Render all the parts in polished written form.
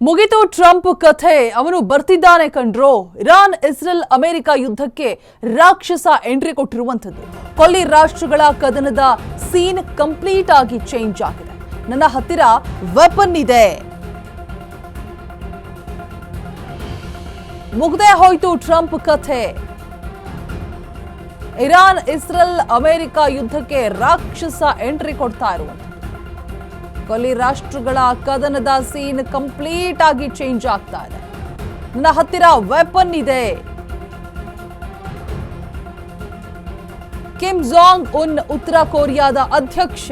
ಮುಗಿತು ಟ್ರಂಪ್ ಕಥೆ. ಅವನು ಬರ್ತಿದ್ದಾನೆ ಕಂಡ್ರೋ. ಇರಾನ್ ಇಸ್ರೇಲ್ ಅಮೆರಿಕ ಯುದ್ಧಕ್ಕೆ ರಾಕ್ಷಸ ಎಂಟ್ರಿ ಕೊಟ್ಟಿರುವಂಥದ್ದು. ಕೊಲ್ಲಿ ರಾಷ್ಟ್ರಗಳ ಕದನದ ಸೀನ್ ಕಂಪ್ಲೀಟ್ ಆಗಿ ಚೇಂಜ್ ಆಗಿದೆ. ನನ್ನ ಹತ್ತಿರ ವೆಪನ್ ಇದೆ. ಮುಗ್ದೇ ಹೋಯ್ತು ಟ್ರಂಪ್ ಕಥೆ. ಇರಾನ್ ಇಸ್ರೇಲ್ ಅಮೆರಿಕ ಯುದ್ಧಕ್ಕೆ ರಾಕ್ಷಸ ಎಂಟ್ರಿ ಕೊಡ್ತಾ ಇರುವಂಥದ್ದು. ಕೊಲ್ಲಿ ರಾಷ್ಟ್ರಗಳ ಕದನದ ಸೀನ್ ಕಂಪ್ಲೀಟ್ ಆಗಿ ಚೇಂಜ್ ಆಗ್ತಾ ಇದೆ. ನನ್ನ ಹತ್ತಿರ ವೆಪನ್ ಇದೆ. ಕಿಮ್ ಜಾಂಗ್ ಉನ್ ಉತ್ತರ ಕೊರಿಯಾದ ಅಧ್ಯಕ್ಷ,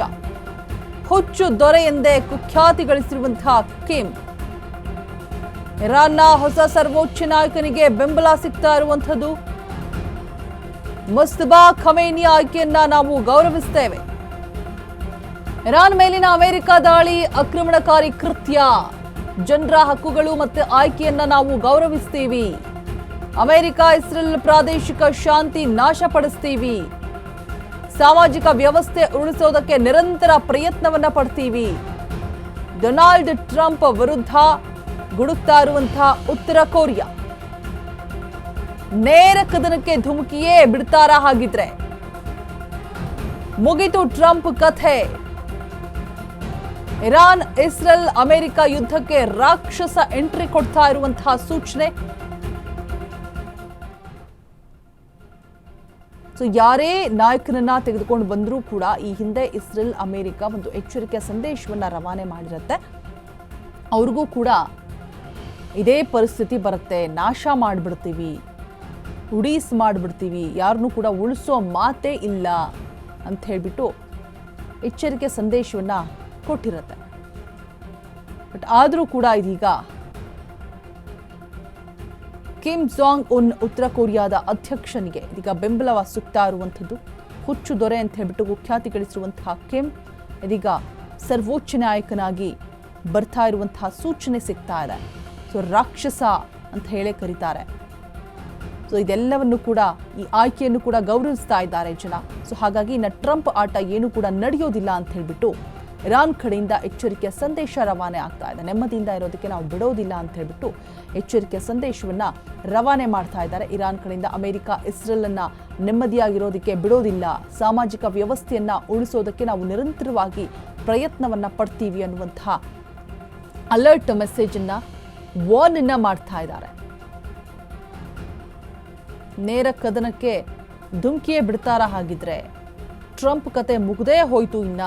ಹುಚ್ಚು ದೊರೆ ಎಂದೇ ಕುಖ್ಯಾತಿ ಗಳಿಸಿರುವಂತಹ ಕಿಮ್, ಇರಾನ್ನ ಹೊಸ ಸರ್ವೋಚ್ಚ ನಾಯಕನಿಗೆ ಬೆಂಬಲ ಸಿಗ್ತಾ ಇರುವಂಥದ್ದು. ಮುಸ್ತಫಾ ಖಮೇನಿ ಆಯ್ಕೆಯನ್ನ ನಾವು ಗೌರವಿಸ್ತೇವೆ. ಇರಾನ್ ಮೇಲಿನ ಅಮೆರಿಕ ದಾಳಿ ಆಕ್ರಮಣಕಾರಿ ಕೃತ್ಯ. ಜನರ ಹಕ್ಕುಗಳು ಮತ್ತು ಆಯ್ಕೆಯನ್ನ ನಾವು ಗೌರವಿಸ್ತೀವಿ. ಅಮೆರಿಕ ಇಸ್ರೇಲ್ ಪ್ರಾದೇಶಿಕ ಶಾಂತಿ ನಾಶಪಡಿಸ್ತೀವಿ. ಸಾಮಾಜಿಕ ವ್ಯವಸ್ಥೆ ಉಳಿಸೋದಕ್ಕೆ ನಿರಂತರ ಪ್ರಯತ್ನವನ್ನ ಪಡ್ತೀವಿ. ಡೊನಾಲ್ಡ್ ಟ್ರಂಪ್ ವಿರುದ್ಧ ಗುಡುಕ್ತಾ ಇರುವಂತಹ ಉತ್ತರ ಕೊರಿಯಾ ನೇರ ಕದನಕ್ಕೆ ಧುಮುಕಿಯೇ ಬಿಡ್ತಾರಾ? ಹಾಗಿದ್ರೆ ಮುಗಿತು ಟ್ರಂಪ್ ಕಥೆ. ಇರಾನ್ ಇಸ್ರೇಲ್ ಅಮೆರಿಕ ಯುದ್ಧಕ್ಕೆ ರಾಕ್ಷಸ ಎಂಟ್ರಿ ಕೊಡ್ತಾ ಇರುವಂತಹ ಸೂಚನೆ. ಯಾರೇ ನಾಯಕನನ್ನ ತೆಗೆದುಕೊಂಡು ಬಂದರೂ ಕೂಡ ಈ ಹಿಂದೆ ಇಸ್ರೇಲ್ ಅಮೆರಿಕ ಒಂದು ಎಚ್ಚರಿಕೆಯ ಸಂದೇಶವನ್ನ ರವಾನೆ ಮಾಡಿರುತ್ತೆ. ಅವ್ರಿಗೂ ಕೂಡ ಇದೇ ಪರಿಸ್ಥಿತಿ ಬರುತ್ತೆ. ನಾಶ ಮಾಡಿಬಿಡ್ತೀವಿ, ಉಡೀಸ್ ಮಾಡಿಬಿಡ್ತೀವಿ, ಯಾರನ್ನೂ ಕೂಡ ಉಳಿಸೋ ಮಾತೇ ಇಲ್ಲ ಅಂತ ಹೇಳಿಬಿಟ್ಟು ಎಚ್ಚರಿಕೆ ಸಂದೇಶವನ್ನ ಕೊಟ್ಟಿರುತ್ತೆ. ಬಟ್ ಆದರೂ ಕೂಡ ಇದೀಗ ಕಿಮ್ ಜಾಂಗ್ ಉನ್ ಉತ್ತರ ಕೊರಿಯಾದ ಅಧ್ಯಕ್ಷನಿಗೆ ಇದೀಗ ಬೆಂಬಲ ಸಿಗ್ತಾ ಇರುವಂಥದ್ದು. ಹುಚ್ಚು ದೊರೆ ಅಂತ ಹೇಳ್ಬಿಟ್ಟು ಕುಖ್ಯಾತಿ ಗಳಿಸಿರುವಂತಹ ಕಿಮ್ ಇದೀಗ ಸರ್ವೋಚ್ಚ ನಾಯಕನಾಗಿ ಬರ್ತಾ ಇರುವಂತಹ ಸೂಚನೆ ಸಿಗ್ತಾ ಇದೆ. ರಾಕ್ಷಸ ಅಂತ ಹೇಳೇ ಕರೀತಾರೆ. ಇದೆಲ್ಲವನ್ನು ಕೂಡ, ಈ ಆಯ್ಕೆಯನ್ನು ಕೂಡ ಗೌರವಿಸ್ತಾ ಇದ್ದಾರೆ ಜನ. ಹಾಗಾಗಿ ಇನ್ನು ಟ್ರಂಪ್ ಆಟ ಏನು ಕೂಡ ನಡೆಯೋದಿಲ್ಲ ಅಂತ ಹೇಳ್ಬಿಟ್ಟು ಇರಾನ್ ಕಡೆಯಿಂದ ಎಚ್ಚರಿಕೆಯ ಸಂದೇಶ ರವಾನೆ ಆಗ್ತಾ ಇದೆ. ನೆಮ್ಮದಿಯಿಂದ ಇರೋದಕ್ಕೆ ನಾವು ಬಿಡೋದಿಲ್ಲ ಅಂತ ಹೇಳ್ಬಿಟ್ಟು ಎಚ್ಚರಿಕೆಯ ಸಂದೇಶವನ್ನ ರವಾನೆ ಮಾಡ್ತಾ ಇದ್ದಾರೆ. ಇರಾನ್ ಕಡೆಯಿಂದ ಅಮೆರಿಕ ಇಸ್ರೇಲ್ ಅನ್ನ ನೆಮ್ಮದಿಯಾಗಿರೋದಕ್ಕೆ ಬಿಡೋದಿಲ್ಲ, ಸಾಮಾಜಿಕ ವ್ಯವಸ್ಥೆಯನ್ನ ಉಳಿಸೋದಕ್ಕೆ ನಾವು ನಿರಂತರವಾಗಿ ಪ್ರಯತ್ನವನ್ನ ಪಡ್ತೀವಿ ಅನ್ನುವಂತಹ ಅಲರ್ಟ್ ಮೆಸೇಜ್ ಅನ್ನ, ವಾರ್ನ್ ಅನ್ನ ಮಾಡ್ತಾ ಇದ್ದಾರೆ. ನೇರ ಕದನಕ್ಕೆ ಧುಮುಕಿಯೇ ಬಿಡ್ತಾರ? ಹಾಗಿದ್ರೆ ಟ್ರಂಪ್ ಕತೆ ಮುಗ್ದೇ ಹೋಯ್ತು ಇನ್ನ.